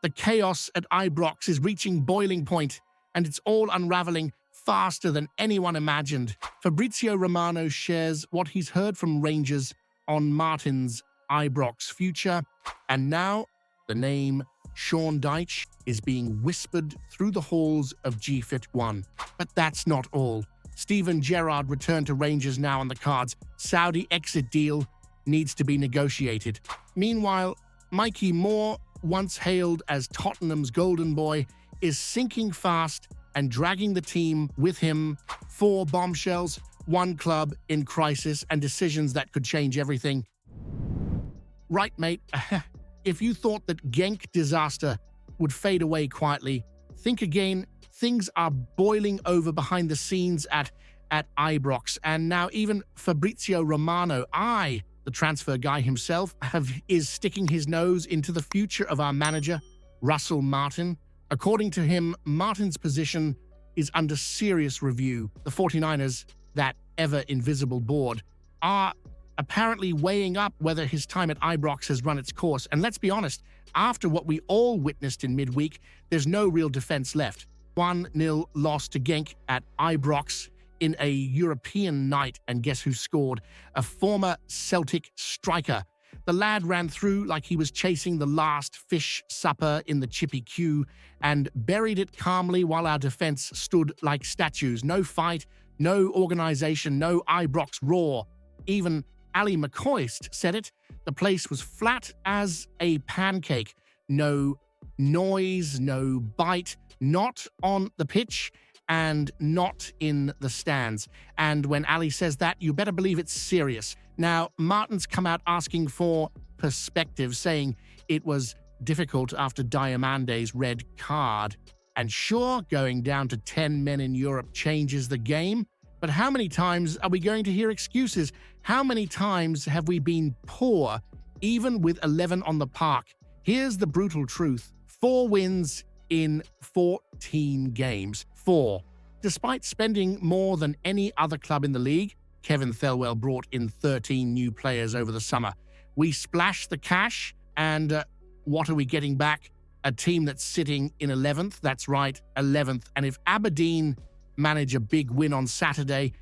The chaos at Ibrox is reaching boiling point, and it's all unraveling faster than anyone imagined. Fabrizio Romano shares what he's heard from Rangers on Martin's Ibrox future, and now the name Sean Dyche is being whispered through the halls of GFIT 1. But that's not all. Steven Gerrard returned to Rangers now on the cards. Saudi exit deal needs to be negotiated. Meanwhile, Mikey Moore, once hailed as Tottenham's golden boy, is sinking fast and dragging the team with him. 4 bombshells, 1 club in crisis, and decisions that could change everything. Right, mate. If you thought that Genk disaster would fade away quietly, think again. Things are boiling over behind the scenes at Ibrox, and now even Fabrizio Romano, the transfer guy himself, is sticking his nose into the future of our manager, Russell Martin. According to him, Martin's position is under serious review. The 49ers, that ever-invisible board, are apparently weighing up whether his time at Ibrox has run its course. And let's be honest, after what we all witnessed in midweek, there's no real defense left. 1-0 loss to Genk at Ibrox in a European night, and guess who scored? A former Celtic striker. The lad ran through like he was chasing the last fish supper in the chippy queue and buried it calmly while our defense stood like statues. No fight, no organization, no Ibrox roar. Even Ally McCoist said it. The place was flat as a pancake. No noise, no bite, not on the pitch and not in the stands. And when Ali says that, you better believe it's serious. Now, Martin's come out asking for perspective, saying it was difficult after Diamande's red card. And sure, going down to 10 men in Europe changes the game, but how many times are we going to hear excuses? How many times have we been poor, even with 11 on the park? Here's the brutal truth. 4 wins in 14 games. 4. Despite spending more than any other club in the league, Kevin Thelwell brought in 13 new players over the summer. We splashed the cash, and what are we getting back? A team that's sitting in 11th. That's right, 11th. And if Aberdeen manage a big win on Saturday,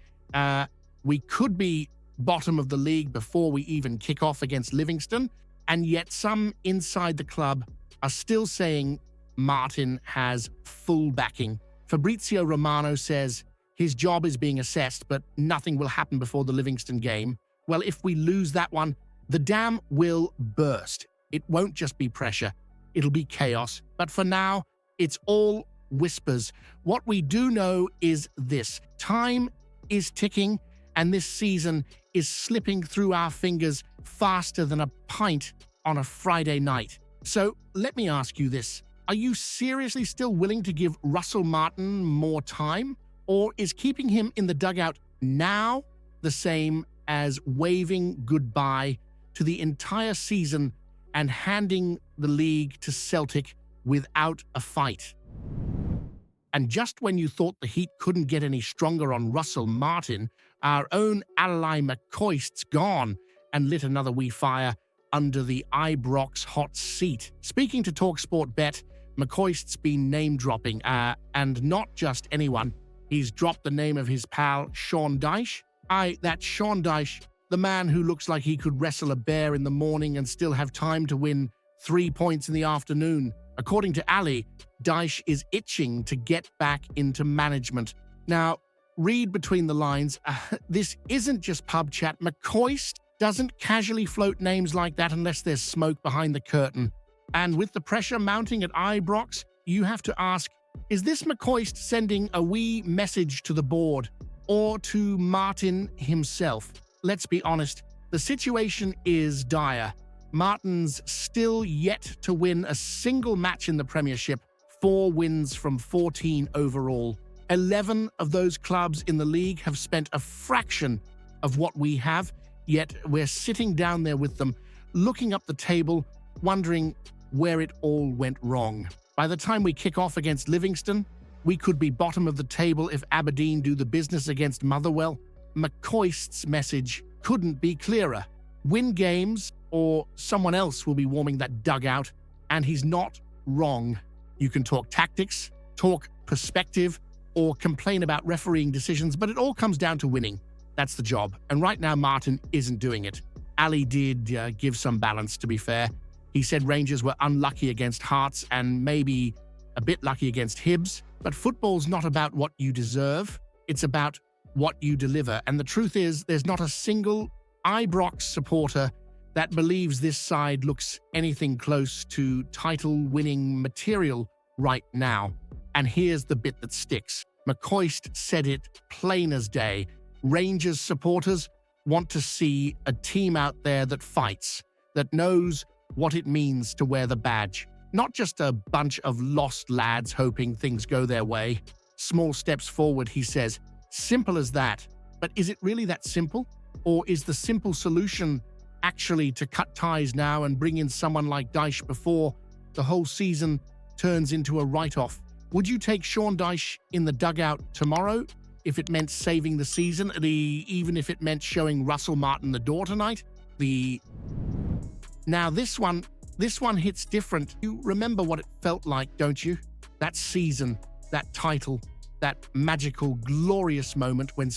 we could be bottom of the league before we even kick off against Livingston. And yet some inside the club are still saying Martin has full backing. Fabrizio Romano says his job is being assessed, but nothing will happen before the Livingston game. Well, if we lose that one, the dam will burst. It won't just be pressure, it'll be chaos. But for now, it's all whispers. What we do know is this: time is ticking, and this season is slipping through our fingers faster than a pint on a Friday night. So let me ask you this. Are you seriously still willing to give Russell Martin more time? Or is keeping him in the dugout now the same as waving goodbye to the entire season and handing the league to Celtic without a fight? And just when you thought the heat couldn't get any stronger on Russell Martin, our own Ally McCoist's gone and lit another wee fire under the Ibrox hot seat. Speaking to TalkSport Bet, McCoist's been name-dropping, and not just anyone. He's dropped the name of his pal, Sean Dyche. That's Sean Dyche, the man who looks like he could wrestle a bear in the morning and still have time to win 3 points in the afternoon. According to Ali, Dyche is itching to get back into management. Now, read between the lines. This isn't just pub chat. McCoist doesn't casually float names like that unless there's smoke behind the curtain. And with the pressure mounting at Ibrox, you have to ask, is this McCoist sending a wee message to the board or to Martin himself? Let's be honest, the situation is dire. Martin's still yet to win a single match in the Premiership, 4 wins from 14 overall. 11 of those clubs in the league have spent a fraction of what we have, yet we're sitting down there with them, looking up the table, wondering where it all went wrong. By the time we kick off against Livingston, we could be bottom of the table if Aberdeen do the business against Motherwell. McCoist's message couldn't be clearer. Win games or someone else will be warming that dugout, and he's not wrong. You can talk tactics, talk perspective, or complain about refereeing decisions, but it all comes down to winning. That's the job. And right now, Martin isn't doing it. Ally did give some balance, to be fair. He said Rangers were unlucky against Hearts and maybe a bit lucky against Hibs. But football's not about what you deserve. It's about what you deliver. And the truth is, there's not a single Ibrox supporter that believes this side looks anything close to title-winning material right now. And here's the bit that sticks. McCoist said it plain as day. Rangers supporters want to see a team out there that fights, that knows what it means to wear the badge. Not just a bunch of lost lads hoping things go their way. Small steps forward, he says. Simple as that. But is it really that simple? Or is the simple solution actually to cut ties now and bring in someone like Dyche before the whole season turns into a write-off? Would you take Sean Dyche in the dugout tomorrow if it meant saving the season, even if it meant showing Russell Martin the door tonight? Now this one hits different. You remember what it felt like, don't you? That season, that title, that magical, glorious moment when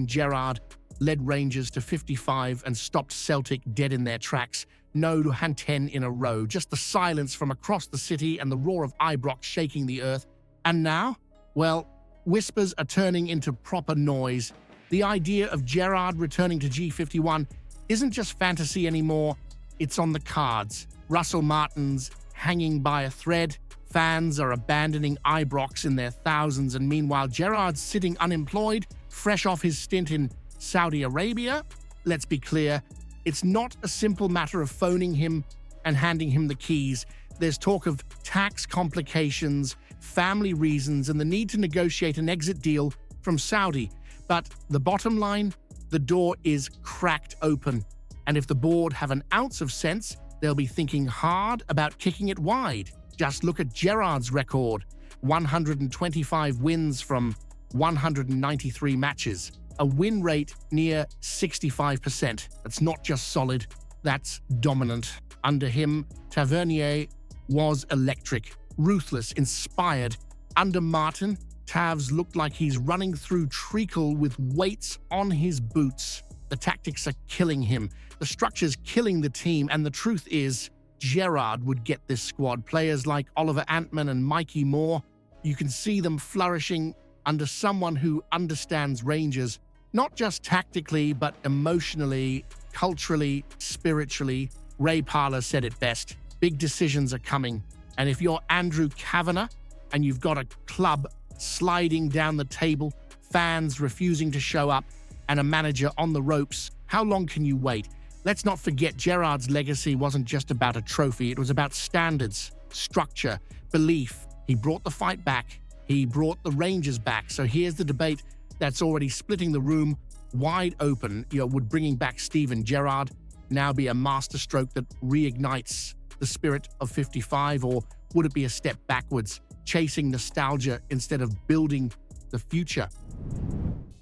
Gerrard led Rangers to 55 and stopped Celtic dead in their tracks. No 10 in a row, just the silence from across the city and the roar of Ibrox shaking the earth. And now? Well, whispers are turning into proper noise. The idea of Gerrard returning to G51 isn't just fantasy anymore, it's on the cards. Russell Martin's hanging by a thread. Fans are abandoning Ibrox in their thousands, and meanwhile Gerrard's sitting unemployed, fresh off his stint in Saudi Arabia. Let's be clear, it's not a simple matter of phoning him and handing him the keys. There's talk of tax complications, family reasons, and the need to negotiate an exit deal from Saudi. But the bottom line, the door is cracked open. And if the board have an ounce of sense, they'll be thinking hard about kicking it wide. Just look at Gerrard's record. 125 wins from 193 matches. A win rate near 65%. That's not just solid, that's dominant. Under him, Tavernier was electric, ruthless, inspired. Under Martin, Tavs looked like he's running through treacle with weights on his boots. The tactics are killing him. The structure's killing the team, and the truth is, Gerrard would get this squad. Players like Oliver Antman and Mikey Moore, you can see them flourishing under someone who understands Rangers, not just tactically, but emotionally, culturally, spiritually. Ray Parler said it best. Big decisions are coming. And if you're Andrew Kavanagh and you've got a club sliding down the table, fans refusing to show up, and a manager on the ropes, how long can you wait? Let's not forget Gerrard's legacy wasn't just about a trophy. It was about standards, structure, belief. He brought the fight back. He brought the Rangers back. So here's the debate that's already splitting the room wide open. Would bringing back Steven Gerrard now be a masterstroke that reignites the spirit of 55, or would it be a step backwards, chasing nostalgia instead of building the future?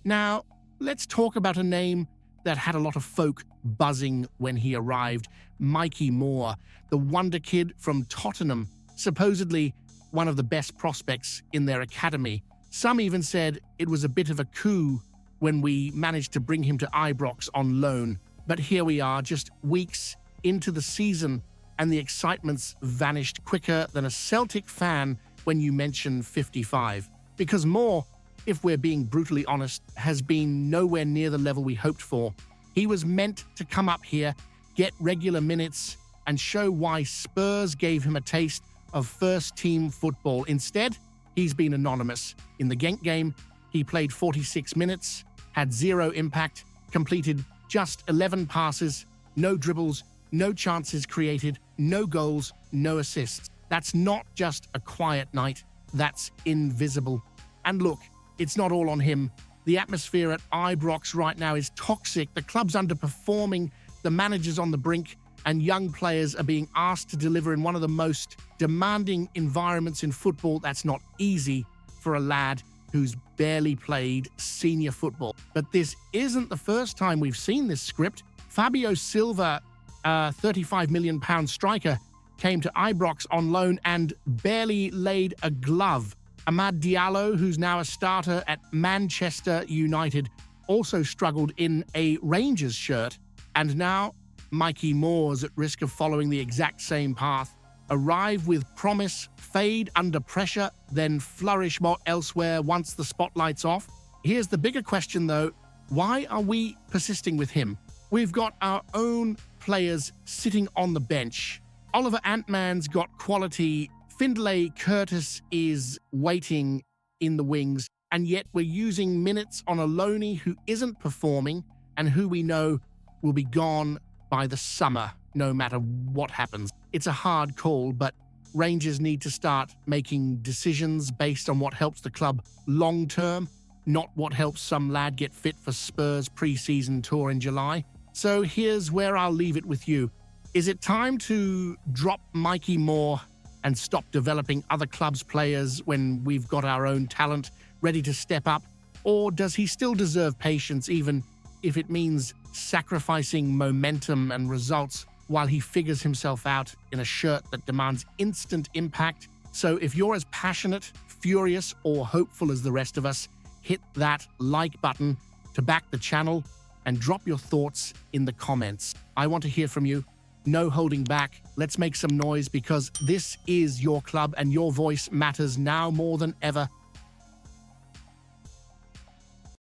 Now, let's talk about a name that had a lot of folk buzzing when he arrived. Mikey Moore, the wonder kid from Tottenham, supposedly one of the best prospects in their academy. Some even said it was a bit of a coup when we managed to bring him to Ibrox on loan. But here we are, just weeks into the season, and the excitement's vanished quicker than a Celtic fan when you mention 55. Because Moore, if we're being brutally honest, has been nowhere near the level we hoped for. He was meant to come up here, get regular minutes, and show why Spurs gave him a taste of first-team football. Instead, he's been anonymous. In the Genk game, he played 46 minutes, had zero impact, completed just 11 passes, no dribbles, no chances created, no goals, no assists. That's not just a quiet night, that's invisible. And look, it's not all on him. The atmosphere at Ibrox right now is toxic. The club's underperforming, the manager's on the brink, and young players are being asked to deliver in one of the most demanding environments in football. That's not easy for a lad who's barely played senior football. But this isn't the first time we've seen this script. Fabio Silva, a £35 million striker, came to Ibrox on loan and barely laid a glove. Amad Diallo, who's now a starter at Manchester United, also struggled in a Rangers shirt. And now Mikey Moore's at risk of following the exact same path. Arrive with promise, fade under pressure, then flourish more elsewhere once the spotlight's off. Here's the bigger question, though. Why are we persisting with him? We've got our own players sitting on the bench. Oliver Antman's got quality. Findlay Curtis is waiting in the wings. And yet we're using minutes on a loanee who isn't performing and who we know will be gone by the summer, no matter what happens. It's a hard call, but Rangers need to start making decisions based on what helps the club long-term, not what helps some lad get fit for Spurs' pre-season tour in July. So here's where I'll leave it with you. Is it time to drop Mikey Moore and stop developing other clubs' players when we've got our own talent ready to step up? Or does he still deserve patience, even if it means sacrificing momentum and results while he figures himself out in a shirt that demands instant impact? So if you're as passionate, furious, or hopeful as the rest of us, hit that like button to back the channel and drop your thoughts in the comments. I want to hear from you. No holding back. Let's make some noise because this is your club and your voice matters now more than ever.